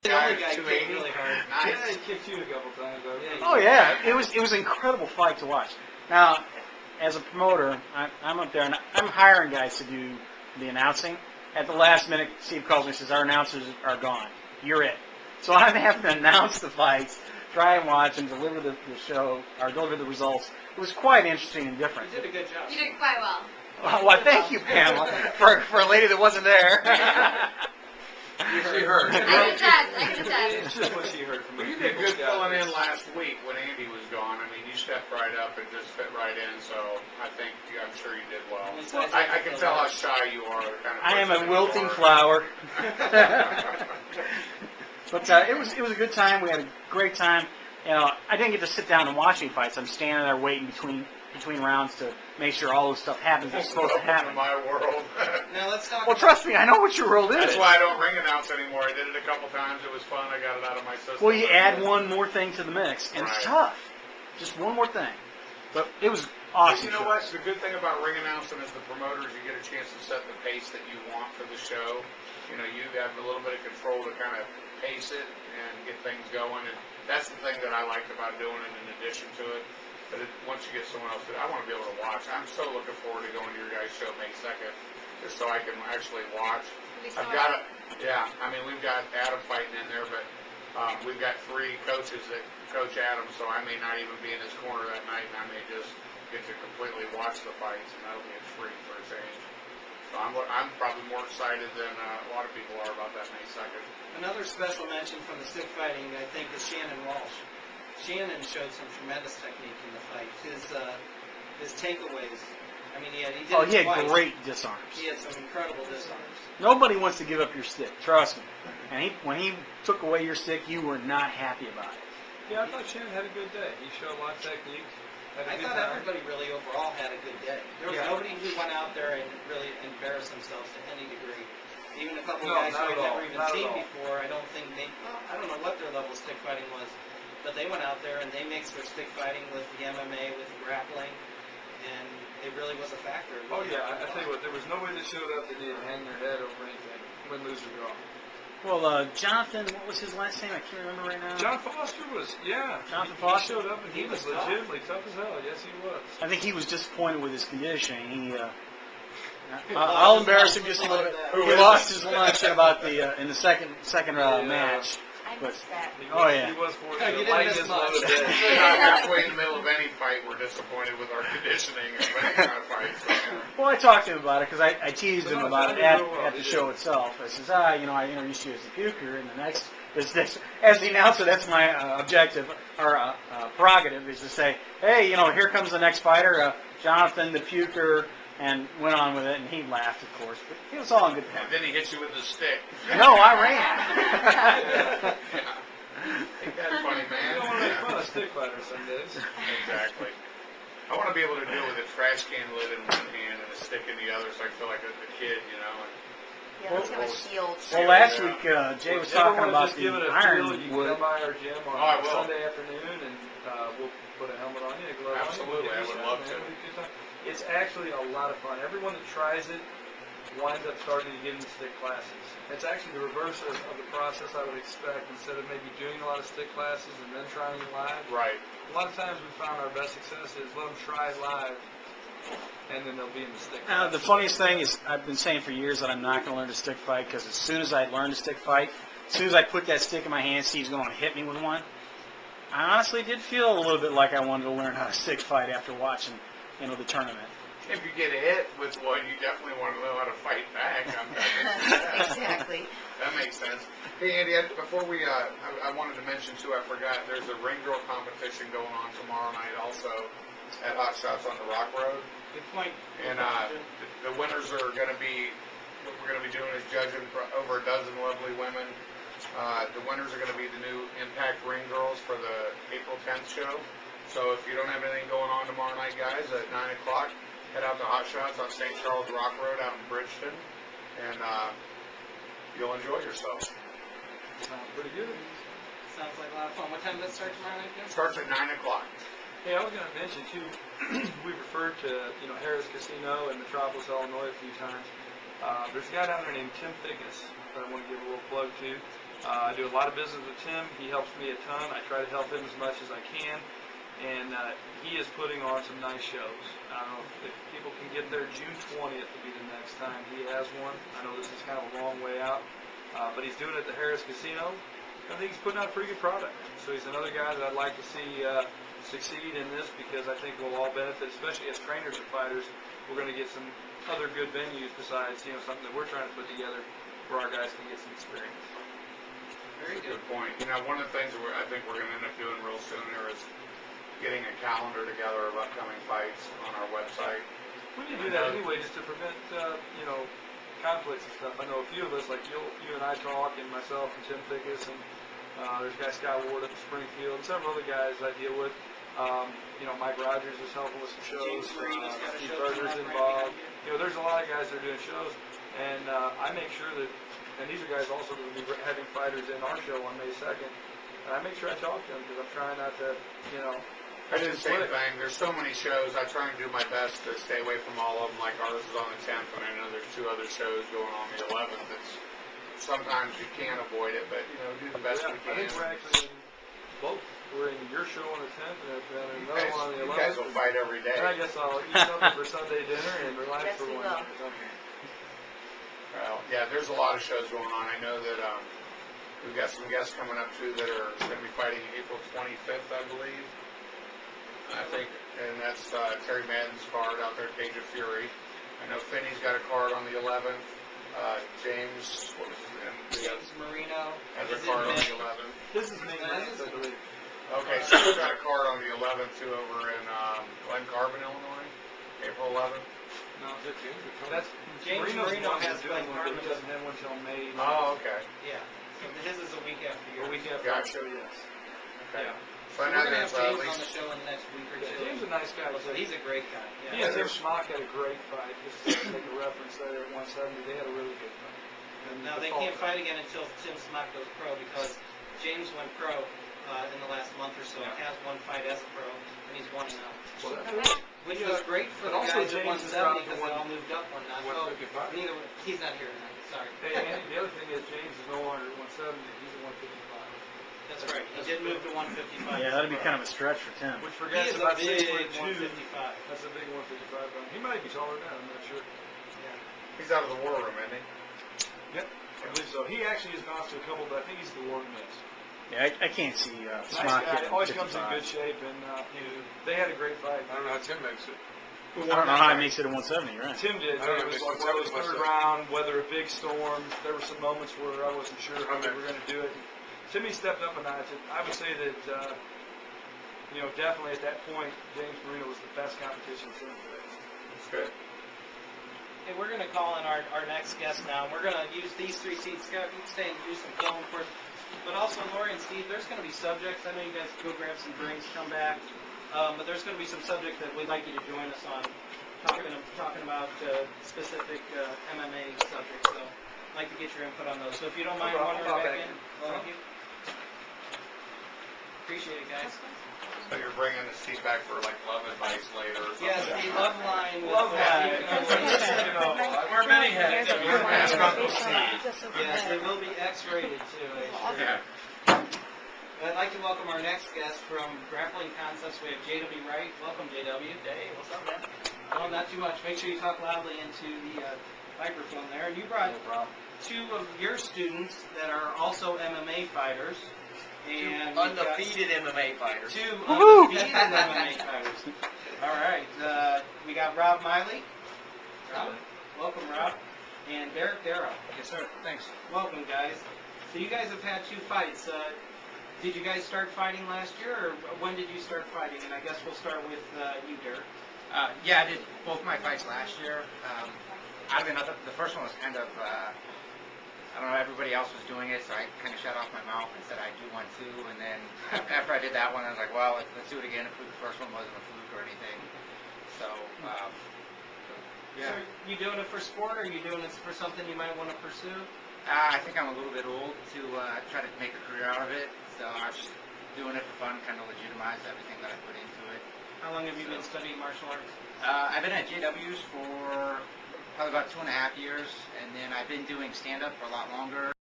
The other guy kicked really hard. Yeah, he kicked you a couple times. Oh yeah, it was an incredible fight to watch. Now, as a promoter, I'm up there and I'm hiring guys to do the announcing. At the last minute, Steve calls me and says, "Our announcers are gone. You're it." So I'm having to announce the fights, try and watch, and deliver the show, or deliver the results. It was quite interesting and different. You did a good job. You did quite well. Well, thank you, Pamela, for a lady that wasn't there. She heard. I can attest. It's just what she heard from me. Well, you did good filling in last week when Andy was gone. I mean, you stepped right up and just fit right in, so I'm sure you did well. I can tell how shy you are. The kind of I am person a that wilting you are. flower. But it was a good time. We had a great time. You know, I didn't get to sit down and watch any fights. I'm standing there waiting between rounds to make sure all this stuff happens that's supposed to Welcome happen. to my world. Now let's talk. Well, trust me, I know what your world is. That's why I don't ring announce anymore. I did it a couple times. It was fun. I got it out of my system. Well, you add one more thing to the mix, and it's Right. tough. Just one more thing. But it was awesome. You know what? The good thing about ring announcing is the promoters, you get a chance to set the pace that you want for the show. You know, you have a little bit of control to kind of pace it and get things going. And that's the thing that I liked about doing it in addition to it. But once you get someone else to, I want to be able to watch. I'm so looking forward to going to your guys' show May 2nd, just so I can actually watch. I've got I mean, we've got Adam fighting in there, but we've got 3 coaches that coach Adam, so I may not even be in his corner that night, and I may just get to completely watch the fights, and that'll be a treat for a change. So I'm probably more excited than a lot of people are about that May 2nd. Another special mention from the stick fighting, I think, is Shannon Walsh. Shannon showed some tremendous technique in the fight. His takeaways. I mean, he did it He had twice. great disarms. He had some incredible disarms. Nobody wants to give up your stick, trust me. And when he took away your stick, you were not happy about it. Yeah, I thought Shannon had a good day. He showed a lot of technique. I thought everybody really overall had a good day. There was nobody who went out there and really embarrassed themselves to any degree. Even a couple of guys who I've never even seen before, I don't know what their level of stick fighting was, but they went out there and they mixed their stick fighting with the MMA, with the grappling, and it really was a factor. Oh yeah, I tell you what, there was nobody that showed up that didn't hang their head over anything, win, lose, or draw. Well, Jonathan, what was his last name? I can't remember right now. John Foster was, Jonathan he Foster showed up and he was legitimately tough as hell. Yes, he was. I think he was disappointed with his conditioning. I'll embarrass him just a little bit. He lost his lunch in about in the second match. I missed that. Oh, yeah. He was You fortunate. didn't Light miss his much. load. Halfway in the middle of any fight, we're disappointed with our conditioning of any kind of fight. So. Well, I talked to him about it because I teased him about it at the show itself. I says, I introduced you as the puker, and the next is this. As the announcer, that's my objective or prerogative is to say, hey, here comes the next fighter, Jonathan the puker. And went on with it, and he laughed, of course. But it was all in good fun. And then he hit you with the stick. No, I ran. Ain't that funny, man? You don't want to make fun of stick fighters some days. Exactly. I want to be able to do it with a trash can lid in one hand and a stick in the other, so I feel like a kid, Yeah, let's have a shield. Well, last week, Jay was talking about just the give it a feel, you can ironwood. come by our gym on I will. Sunday afternoon, and we'll put a helmet on you, a glove Absolutely, on you. I would love to. It's actually a lot of fun. Everyone that tries it winds up starting to get into stick classes. It's actually the reverse of the process I would expect. Instead of maybe doing a lot of stick classes and then trying it live, Right. a lot of times we found our best success is let them try it live, and then they'll be in the stick class. The funniest thing is I've been saying for years that I'm not going to learn to stick fight because as soon as I learn to stick fight, as soon as I put that stick in my hand, Steve's going to hit me with one. I honestly did feel a little bit like I wanted to learn how to stick fight after watching the tournament. If you get hit with one, you definitely want to know how to fight back. Exactly. That makes sense. Hey, Andy, before we, I wanted to mention, too, I forgot, there's a ring girl competition going on tomorrow night also at Hot Shots on the Rock Road. Good point. And the winners are going to be, what we're going to be doing is judging for over a dozen lovely women. The winners are going to be the new Impact Ring Girls for the April 10th show. So if you don't have anything going on tomorrow night, guys, at 9 o'clock, head out to Hot Shots on St. Charles Rock Road out in Bridgeton, and you'll enjoy yourself. Pretty good. Sounds like a lot of fun. What time does it start tomorrow night, It guys? starts at 9 o'clock. Hey, I was going to mention, too, we referred to, Harris Casino in Metropolis, Illinois a few times. There's a guy down there named Tim Figgis that I want to give a little plug to. I do a lot of business with Tim. He helps me a ton. I try to help him as much as I can. And he is putting on some nice shows. I don't know if people can get there. June 20th will be the next time he has one. I know this is kind of a long way out, but he's doing it at the Harris Casino. I think he's putting out a pretty good product. So he's another guy that I'd like to see succeed in this, because I think we'll all benefit, especially as trainers and fighters. We're going to get some other good venues besides something that we're trying to put together where our guys can get some experience. Very Good point. One of the things I think we're going to end up doing real soon here is getting a calendar together of upcoming fights on our website. We need to do that anyway, just to prevent, conflicts and stuff. I know a few of us, like you and I talk, and myself and Tim Fickus, and there's a guy Scott Ward up in Springfield, and several other guys I deal with. Mike Rogers is helping with some shows. Steve Berger's involved. There's a lot of guys that are doing shows, and I make sure that, and these are guys also that will be having fighters in our show on May 2nd, and I make sure I talk to them, because I'm trying not to, I do the same thing. There's so many shows. I try and do my best to stay away from all of them. Like ours is on the 10th, and I know there's 2 other shows going on the 11th. Sometimes you can't avoid it, but do the best we can. I think we're actually in both. We're in your show on the 10th, and then another one on the 11th. You guys will fight every day. And I guess I'll eat something for Sunday dinner and relax for one day. Well, yeah, there's a lot of shows going on. I know that we've got some guests coming up too that are going to be fighting April 25th, I believe. I think, and that's Terry Madden's card out there at Cage of Fury. I know Finney's got a card on the 11th. James, what was his name? James Marino has a card on the 11th. This is May 9th, I believe. Okay, so we've got a card on the 11th too over in Glen Carbon, Illinois, April 11th. No, that's James Marino has Glen Carbon. He doesn't have one until May. Oh, okay. Yeah. So his is a week after yours. A week after our show, yes. Okay. Yeah. So I We're know going to have there's James on the show in the next week or two. James is a nice guy. So he's a great guy. Yeah. He and Tim Schmock had a great fight. Just to make a reference there at 170, they had a really good fight. And now they can't fight again until Tim Schmock goes pro, because James went pro in the last month or so. He has one fight as a pro, and he's 1-0. Which was great for the guys at 170, because they all moved up one notch. He's not here tonight. Sorry. Hey, Andy, the other thing is James is no longer at 170. He's at 155. That's right. He did move to 155. Yeah, that'd be kind of a stretch for Tim. Which He forgets is a about big 6'2". 155. That's a big 155 pound. He might be taller now. I'm not sure. Yeah. He's out of the war room, isn't he? Yep, I believe so. He actually has bounced to a couple, but I think he's the war mix. Yeah, I can't see Nice Schmock guy. hitting Always comes in 55. good shape, and they had a great fight. I don't know how Tim makes it. I don't know how he makes it at 170, right? Tim did. I don't It know was if like it's one of those 170. third round, weather a big storm. There were some moments where I wasn't sure how they were going to do it. Timmy stepped up a notch. I would say that, definitely at that point, James Marino was the best competition Tim faced. That's good. Hey, we're going to call in our next guest now. We're going to use these 3 seats. Scott, you can stay and do some film for us. But also, Lori and Steve, there's going to be subjects. I know you guys go grab some drinks, come back. But there's going to be some subjects that we'd like you to join us on, talking about specific MMA subjects. So I'd like to get your input on those. So if you don't mind wandering back in. Thank you. Appreciate it, guys. So you're bringing the seat back for like love advice later or something? Yes, the love line. Love line. Wear many hats. Yes, Yes, they will be X-rated too. Yeah. I'd like to welcome our next guest from Grappling Concepts. We have JW Wright. Welcome, JW. Hey, what's up, man? Well, not too much. Make sure you talk loudly into the microphone there. And you brought 2 of your students that are also MMA fighters. And Undefeated MMA fighters. 2 undefeated MMA fighters. All right. We got Rob Miley. Rob? Welcome, Rob. And Derek Darrow. Yes, sir. Thanks. Welcome, guys. So you guys have had 2 fights. Did you guys start fighting last year, or when did you start fighting? And I guess we'll start with you, Derek. Yeah, I did both my fights last year. The first one was kind of, I don't know, everybody else was doing it, so I kind of shut off my mouth and said I'd do one too. And then after I did that one, I was like, well, let's do it again. The first one wasn't a fluke or anything. So, yeah. So are you doing it for sport, or are you doing it for something you might want to pursue? I think I'm a little bit old to try to make a career out of it, so I was just doing it for fun, kind of legitimize everything that I put into it. How long have you been studying martial arts? I've been at JW's for probably about 2.5 years, and then I've been doing stand-up for a lot longer.